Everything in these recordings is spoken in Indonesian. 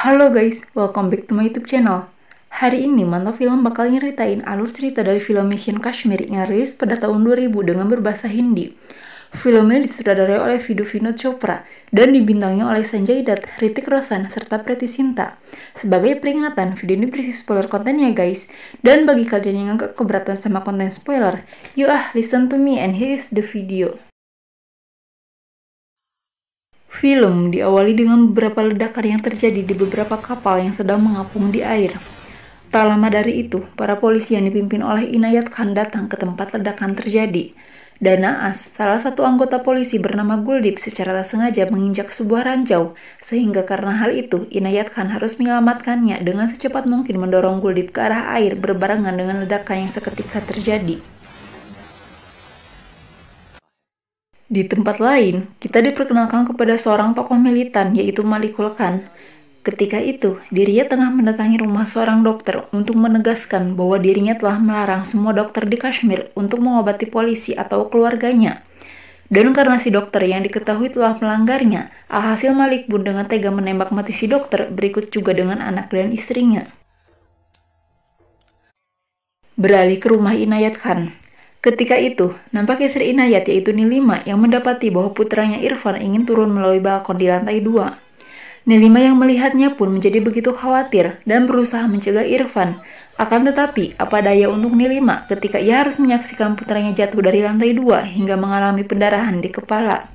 Halo guys, welcome back to my YouTube channel. Hari ini Mantap Film bakal nyeritain alur cerita dari film Mission Kashmir yang rilis pada tahun 2000 dengan berbahasa Hindi. Filmnya disutradarai oleh Vidhu Vinod Chopra dan dibintangi oleh Sanjay Dutt, Hrithik Roshan, serta Preity Zinta. Sebagai peringatan, video ini berisi spoiler kontennya guys. Dan bagi kalian yang agak keberatan sama konten spoiler, yuk listen to me and here is the video. Film diawali dengan beberapa ledakan yang terjadi di beberapa kapal yang sedang mengapung di air. Tak lama dari itu, para polisi yang dipimpin oleh Inayat Khan datang ke tempat ledakan terjadi. Dan naas, salah satu anggota polisi bernama Guldeep secara tak sengaja menginjak sebuah ranjau, sehingga karena hal itu, Inayat Khan harus menyelamatkannya dengan secepat mungkin mendorong Guldeep ke arah air berbarengan dengan ledakan yang seketika terjadi. Di tempat lain, kita diperkenalkan kepada seorang tokoh militan yaitu Malikul Khan. Ketika itu, dirinya tengah mendatangi rumah seorang dokter untuk menegaskan bahwa dirinya telah melarang semua dokter di Kashmir untuk mengobati polisi atau keluarganya. Dan karena si dokter yang diketahui telah melanggarnya, alhasil Malik pun dengan tega menembak mati si dokter, berikut juga dengan anak dan istrinya. Beralih ke rumah Inayat Khan. Ketika itu, nampak istri Inayat yaitu Nilima yang mendapati bahwa putranya Irfan ingin turun melalui balkon di lantai 2. Nilima yang melihatnya pun menjadi begitu khawatir dan berusaha mencegah Irfan. Akan tetapi, apa daya untuk Nilima ketika ia harus menyaksikan putranya jatuh dari lantai 2 hingga mengalami pendarahan di kepala.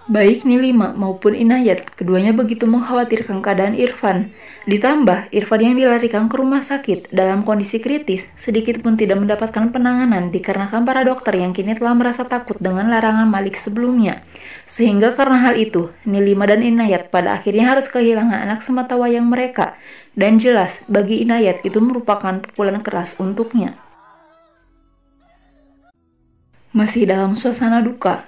Baik Nilima maupun Inayat, keduanya begitu mengkhawatirkan keadaan Irfan. Ditambah, Irfan yang dilarikan ke rumah sakit dalam kondisi kritis, sedikit pun tidak mendapatkan penanganan dikarenakan para dokter yang kini telah merasa takut dengan larangan Malik sebelumnya. Sehingga karena hal itu, Nilima dan Inayat pada akhirnya harus kehilangan anak sematawayang mereka. Dan jelas, bagi Inayat itu merupakan pukulan keras untuknya. Masih dalam suasana duka,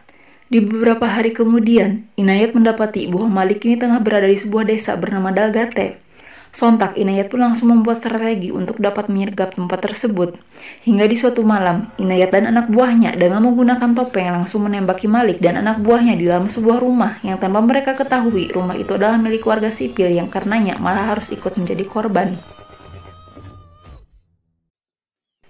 di beberapa hari kemudian, Inayat mendapati bahwa Malik ini tengah berada di sebuah desa bernama Dalgate. Sontak, Inayat pun langsung membuat strategi untuk dapat menyergap tempat tersebut. Hingga di suatu malam, Inayat dan anak buahnya dengan menggunakan topeng langsung menembaki Malik dan anak buahnya di dalam sebuah rumah yang tanpa mereka ketahui rumah itu adalah milik warga sipil yang karenanya malah harus ikut menjadi korban.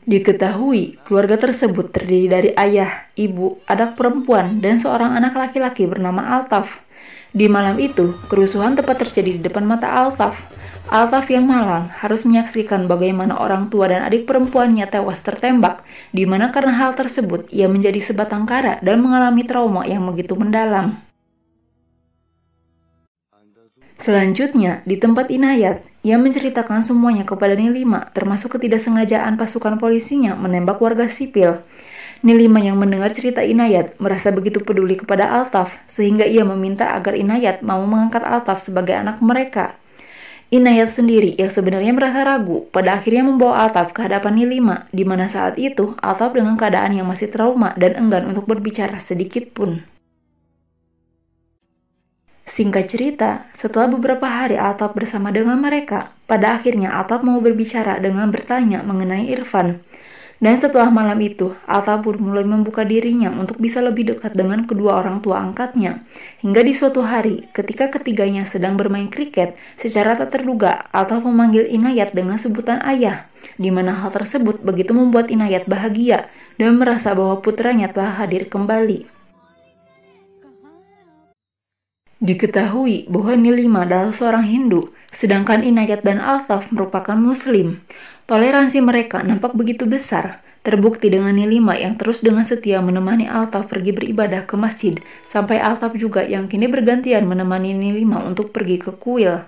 Diketahui, keluarga tersebut terdiri dari ayah, ibu, anak perempuan, dan seorang anak laki-laki bernama Altaf. Di malam itu, kerusuhan tepat terjadi di depan mata Altaf. Altaf yang malang harus menyaksikan bagaimana orang tua dan adik perempuannya tewas tertembak, di mana karena hal tersebut ia menjadi sebatang kara dan mengalami trauma yang begitu mendalam. Selanjutnya, di tempat Inayat, ia menceritakan semuanya kepada Nilima, termasuk ketidaksengajaan pasukan polisinya menembak warga sipil. Nilima yang mendengar cerita Inayat merasa begitu peduli kepada Altaf, sehingga ia meminta agar Inayat mau mengangkat Altaf sebagai anak mereka. Inayat sendiri yang sebenarnya merasa ragu, pada akhirnya membawa Altaf ke hadapan Nilima, di mana saat itu Altaf dengan keadaan yang masih trauma dan enggan untuk berbicara sedikit pun. Singkat cerita, setelah beberapa hari Altaf bersama dengan mereka, pada akhirnya Altaf mau berbicara dengan bertanya mengenai Irfan. Dan setelah malam itu, Altaf pun mulai membuka dirinya untuk bisa lebih dekat dengan kedua orang tua angkatnya. Hingga di suatu hari, ketika ketiganya sedang bermain kriket, secara tak terduga Altaf memanggil Inayat dengan sebutan ayah, di mana hal tersebut begitu membuat Inayat bahagia dan merasa bahwa putranya telah hadir kembali. Diketahui bahwa Nilima adalah seorang Hindu, sedangkan Inayat dan Altaf merupakan Muslim. Toleransi mereka nampak begitu besar, terbukti dengan Nilima yang terus dengan setia menemani Altaf pergi beribadah ke masjid, sampai Altaf juga yang kini bergantian menemani Nilima untuk pergi ke kuil.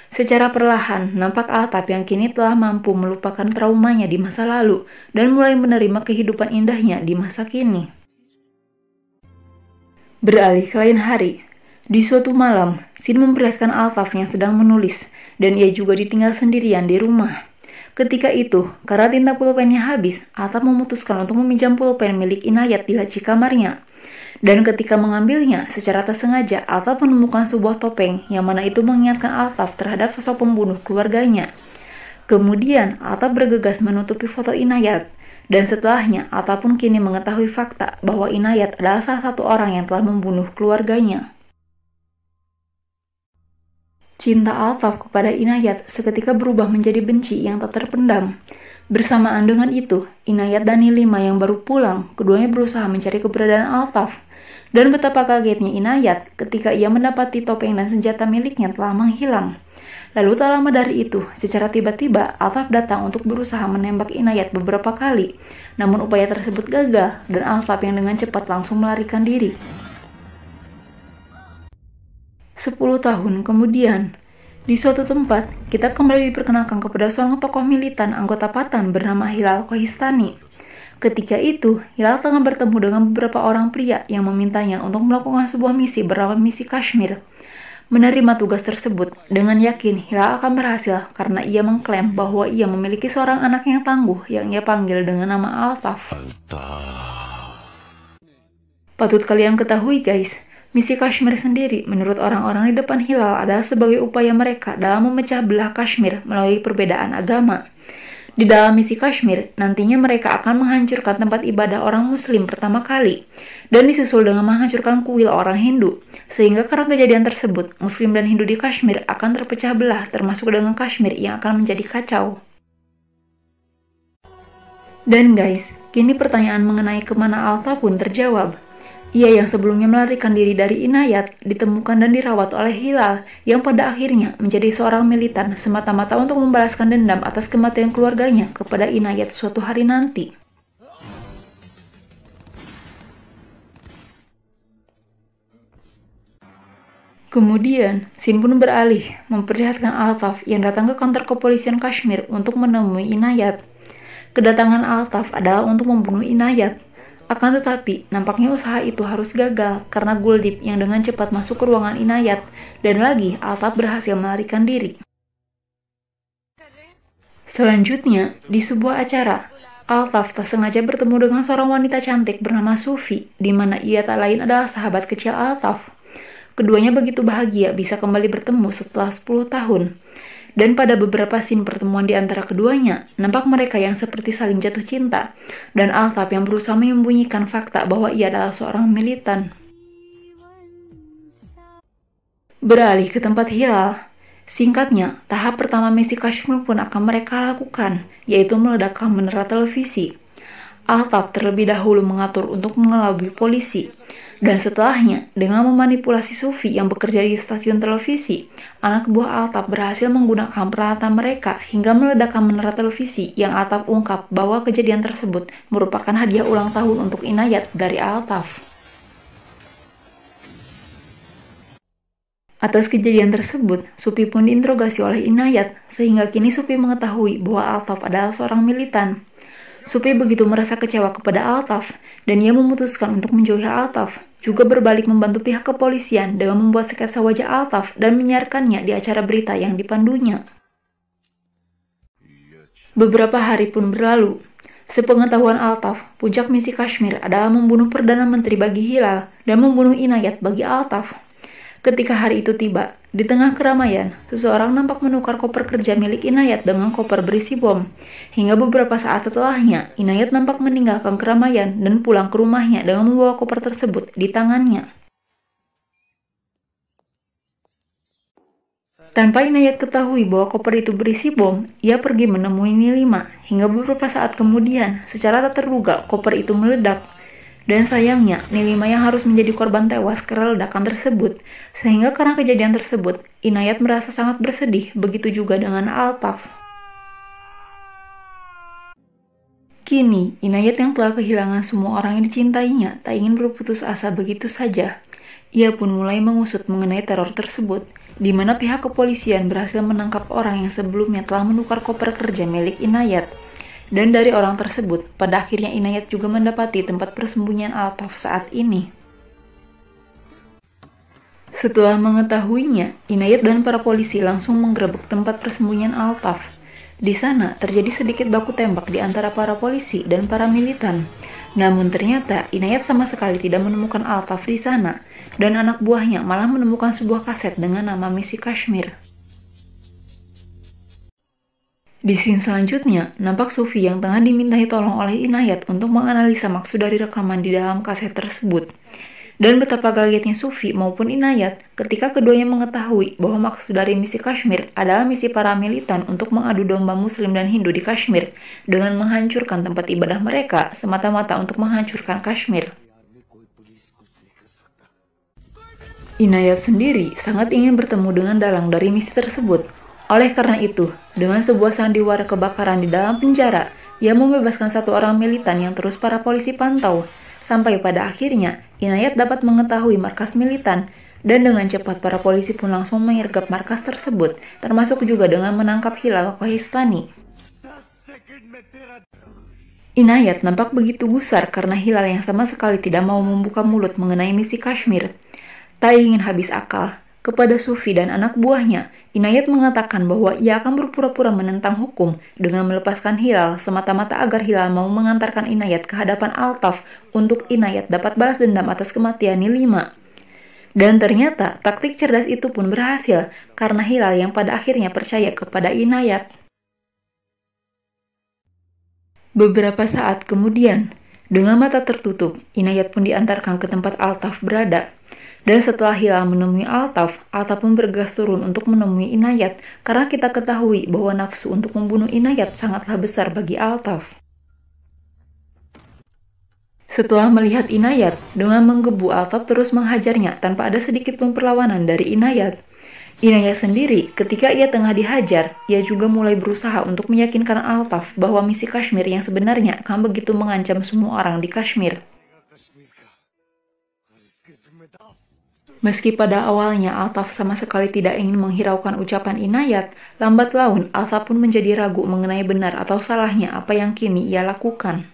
Secara perlahan, nampak Altaf yang kini telah mampu melupakan traumanya di masa lalu dan mulai menerima kehidupan indahnya di masa kini. Beralih ke lain hari. Di suatu malam, Sin memperlihatkan Altaf yang sedang menulis, dan ia juga ditinggal sendirian di rumah. Ketika itu, karena tinta pulpennya habis, Altaf memutuskan untuk meminjam pulpen milik Inayat di laci kamarnya. Dan ketika mengambilnya, secara tak sengaja, Altaf menemukan sebuah topeng, yang mana itu mengingatkan Altaf terhadap sosok pembunuh keluarganya. Kemudian, Altaf bergegas menutupi foto Inayat, dan setelahnya, Altaf pun kini mengetahui fakta bahwa Inayat adalah salah satu orang yang telah membunuh keluarganya. Cinta Altaf kepada Inayat seketika berubah menjadi benci yang tak terpendam. Bersamaan dengan itu, Inayat dan Nilima yang baru pulang, keduanya berusaha mencari keberadaan Altaf. Dan betapa kagetnya Inayat ketika ia mendapati topeng dan senjata miliknya telah menghilang. Lalu tak lama dari itu, secara tiba-tiba Altaf datang untuk berusaha menembak Inayat beberapa kali. Namun upaya tersebut gagal dan Altaf yang dengan cepat langsung melarikan diri. 10 tahun kemudian, di suatu tempat, kita kembali diperkenalkan kepada seorang tokoh militan anggota Patan bernama Hilal Kohistani. Ketika itu, Hilal tengah bertemu dengan beberapa orang pria yang memintanya untuk melakukan sebuah misi bernama misi Kashmir. Menerima tugas tersebut, dengan yakin Hilal akan berhasil karena ia mengklaim bahwa ia memiliki seorang anak yang tangguh yang ia panggil dengan nama Altaf. Patut kalian ketahui guys, misi Kashmir sendiri menurut orang-orang di depan Hilal adalah sebagai upaya mereka dalam memecah belah Kashmir melalui perbedaan agama. Di dalam misi Kashmir, nantinya mereka akan menghancurkan tempat ibadah orang Muslim pertama kali, dan disusul dengan menghancurkan kuil orang Hindu, sehingga karena kejadian tersebut, Muslim dan Hindu di Kashmir akan terpecah belah, termasuk dengan Kashmir yang akan menjadi kacau. Dan guys, kini pertanyaan mengenai kemana Altaf pun terjawab. Ia yang sebelumnya melarikan diri dari Inayat ditemukan dan dirawat oleh Hilal yang pada akhirnya menjadi seorang militan semata-mata untuk membalaskan dendam atas kematian keluarganya kepada Inayat suatu hari nanti. Kemudian, Sin pun beralih memperlihatkan Altaf yang datang ke kantor kepolisian Kashmir untuk menemui Inayat. Kedatangan Altaf adalah untuk membunuh Inayat. Akan tetapi, nampaknya usaha itu harus gagal karena Guldip yang dengan cepat masuk ke ruangan Inayat dan lagi Altaf berhasil melarikan diri. Selanjutnya, di sebuah acara, Altaf tak sengaja bertemu dengan seorang wanita cantik bernama Sufi, di mana ia tak lain adalah sahabat kecil Altaf. Keduanya begitu bahagia bisa kembali bertemu setelah 10 tahun. Dan pada beberapa scene pertemuan di antara keduanya, nampak mereka yang seperti saling jatuh cinta, dan Altaf yang berusaha menyembunyikan fakta bahwa ia adalah seorang militan. Beralih ke tempat Hilal, singkatnya, tahap pertama misi Kashmir pun akan mereka lakukan, yaitu meledakkan menara televisi. Altaf terlebih dahulu mengatur untuk mengelabui polisi, dan setelahnya, dengan memanipulasi Sufi yang bekerja di stasiun televisi, anak buah Altaf berhasil menggunakan peralatan mereka hingga meledakkan menara televisi yang Altaf ungkap bahwa kejadian tersebut merupakan hadiah ulang tahun untuk Inayat dari Altaf. Atas kejadian tersebut, Supi pun diinterogasi oleh Inayat, sehingga kini Supi mengetahui bahwa Altaf adalah seorang militan. Supi begitu merasa kecewa kepada Altaf, dan ia memutuskan untuk menjauhi Altaf, juga berbalik membantu pihak kepolisian dengan membuat sketsa wajah Altaf dan menyiarkannya di acara berita yang dipandunya. Beberapa hari pun berlalu. Sepengetahuan Altaf, puncak misi Kashmir adalah membunuh Perdana Menteri bagi Hilal dan membunuh Inayat bagi Altaf. Ketika hari itu tiba, di tengah keramaian, seseorang nampak menukar koper kerja milik Inayat dengan koper berisi bom. Hingga beberapa saat setelahnya, Inayat nampak meninggalkan keramaian dan pulang ke rumahnya dengan membawa koper tersebut di tangannya. Tanpa Inayat ketahui bahwa koper itu berisi bom, ia pergi menemui Nilima. Hingga beberapa saat kemudian, secara tak terduga, koper itu meledak. Dan sayangnya, Nilima yang harus menjadi korban tewas karena ledakan tersebut. Sehingga karena kejadian tersebut, Inayat merasa sangat bersedih, begitu juga dengan Altaf. Kini, Inayat yang telah kehilangan semua orang yang dicintainya, tak ingin berputus asa begitu saja. Ia pun mulai mengusut mengenai teror tersebut, di mana pihak kepolisian berhasil menangkap orang yang sebelumnya telah menukar koper kerja milik Inayat. Dan dari orang tersebut, pada akhirnya Inayat juga mendapati tempat persembunyian Altaf saat ini. Setelah mengetahuinya, Inayat dan para polisi langsung menggerebek tempat persembunyian Altaf. Di sana terjadi sedikit baku tembak di antara para polisi dan para militan. Namun ternyata Inayat sama sekali tidak menemukan Altaf di sana, dan anak buahnya malah menemukan sebuah kaset dengan nama misi Kashmir. Di scene selanjutnya, nampak Sufi yang tengah dimintai tolong oleh Inayat untuk menganalisa maksud dari rekaman di dalam kaset tersebut. Dan betapa kagetnya Sufi maupun Inayat ketika keduanya mengetahui bahwa maksud dari misi Kashmir adalah misi para militan untuk mengadu domba Muslim dan Hindu di Kashmir dengan menghancurkan tempat ibadah mereka semata-mata untuk menghancurkan Kashmir. Inayat sendiri sangat ingin bertemu dengan dalang dari misi tersebut. Oleh karena itu, dengan sebuah sandiwara kebakaran di dalam penjara, ia membebaskan satu orang militan yang terus para polisi pantau. Sampai pada akhirnya, Inayat dapat mengetahui markas militan, dan dengan cepat para polisi pun langsung menyergap markas tersebut, termasuk juga dengan menangkap Hilal Kohistani. Inayat nampak begitu gusar karena Hilal yang sama sekali tidak mau membuka mulut mengenai misi Kashmir. Tak ingin habis akal, kepada Sufi dan anak buahnya, Inayat mengatakan bahwa ia akan berpura-pura menentang hukum dengan melepaskan Hilal semata-mata agar Hilal mau mengantarkan Inayat ke hadapan Altaf untuk Inayat dapat balas dendam atas kematian Nilima. Dan ternyata taktik cerdas itu pun berhasil karena Hilal yang pada akhirnya percaya kepada Inayat. Beberapa saat kemudian, dengan mata tertutup, Inayat pun diantarkan ke tempat Altaf berada. Dan setelah Hilal menemui Altaf pun bergegas turun untuk menemui Inayat karena kita ketahui bahwa nafsu untuk membunuh Inayat sangatlah besar bagi Altaf. Setelah melihat Inayat, dengan menggebu Altaf terus menghajarnya tanpa ada sedikit pun perlawanan dari Inayat. Inayat sendiri, ketika ia tengah dihajar, ia juga mulai berusaha untuk meyakinkan Altaf bahwa misi Kashmir yang sebenarnya akan begitu mengancam semua orang di Kashmir. Meski pada awalnya Altaf sama sekali tidak ingin menghiraukan ucapan Inayat, lambat laun Altaf pun menjadi ragu mengenai benar atau salahnya apa yang kini ia lakukan.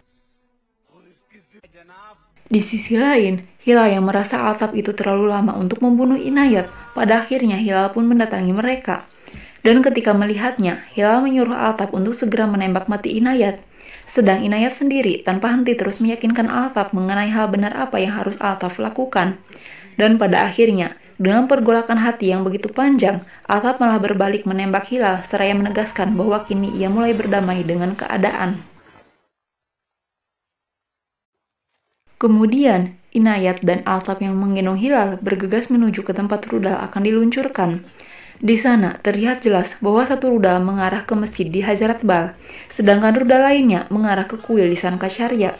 Di sisi lain, Hilal yang merasa Altaf itu terlalu lama untuk membunuh Inayat, pada akhirnya Hilal pun mendatangi mereka. Dan ketika melihatnya, Hilal menyuruh Altaf untuk segera menembak mati Inayat. Sedang Inayat sendiri tanpa henti terus meyakinkan Altaf mengenai hal benar apa yang harus Altaf lakukan. Dan pada akhirnya, dengan pergolakan hati yang begitu panjang, Altaf malah berbalik menembak Hilal seraya menegaskan bahwa kini ia mulai berdamai dengan keadaan. Kemudian, Inayat dan Altaf yang menggendong Hilal bergegas menuju ke tempat rudal akan diluncurkan. Di sana terlihat jelas bahwa satu rudal mengarah ke masjid di Hazrat Bal, sedangkan rudal lainnya mengarah ke kuil di Sankacharya.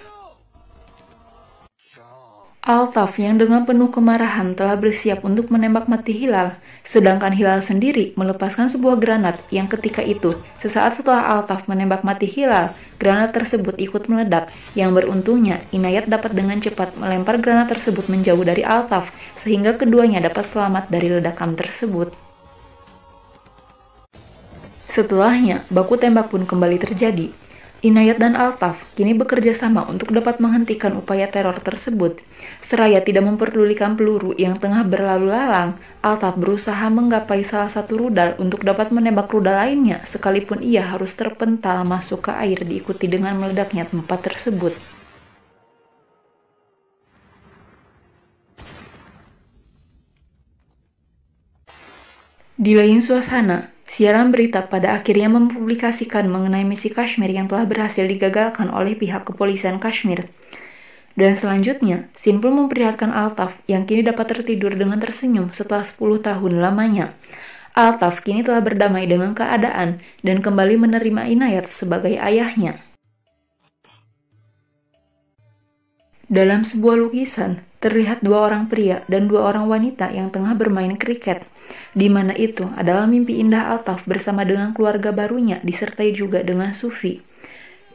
Altaf yang dengan penuh kemarahan telah bersiap untuk menembak mati Hilal, sedangkan Hilal sendiri melepaskan sebuah granat yang ketika itu, sesaat setelah Altaf menembak mati Hilal, granat tersebut ikut meledak, yang beruntungnya Inayat dapat dengan cepat melempar granat tersebut menjauh dari Altaf, sehingga keduanya dapat selamat dari ledakan tersebut. Setelahnya, baku tembak pun kembali terjadi. Inayat dan Altaf kini bekerja sama untuk dapat menghentikan upaya teror tersebut. Seraya tidak memperdulikan peluru yang tengah berlalu lalang, Altaf berusaha menggapai salah satu rudal untuk dapat menembak rudal lainnya sekalipun ia harus terpental masuk ke air diikuti dengan meledaknya tempat tersebut. Di lain suasana, siaran berita pada akhirnya mempublikasikan mengenai misi Kashmir yang telah berhasil digagalkan oleh pihak kepolisian Kashmir. Dan selanjutnya, Sin pun memperlihatkan Altaf yang kini dapat tertidur dengan tersenyum setelah 10 tahun lamanya. Altaf kini telah berdamai dengan keadaan dan kembali menerima Inayat sebagai ayahnya. Dalam sebuah lukisan, terlihat 2 orang pria dan 2 orang wanita yang tengah bermain kriket, di mana itu adalah mimpi indah Altaf bersama dengan keluarga barunya disertai juga dengan Sufi.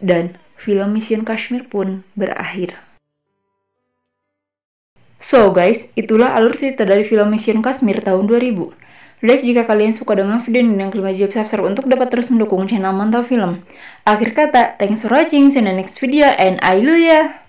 Dan film Mission Kashmir pun berakhir. So guys, itulah alur cerita dari film Mission Kashmir tahun 2000. Like jika kalian suka dengan video ini dan klik wajib subscribe untuk dapat terus mendukung channel Mantap Film. Akhir kata, thanks for watching, see you in the next video and Hallelujah!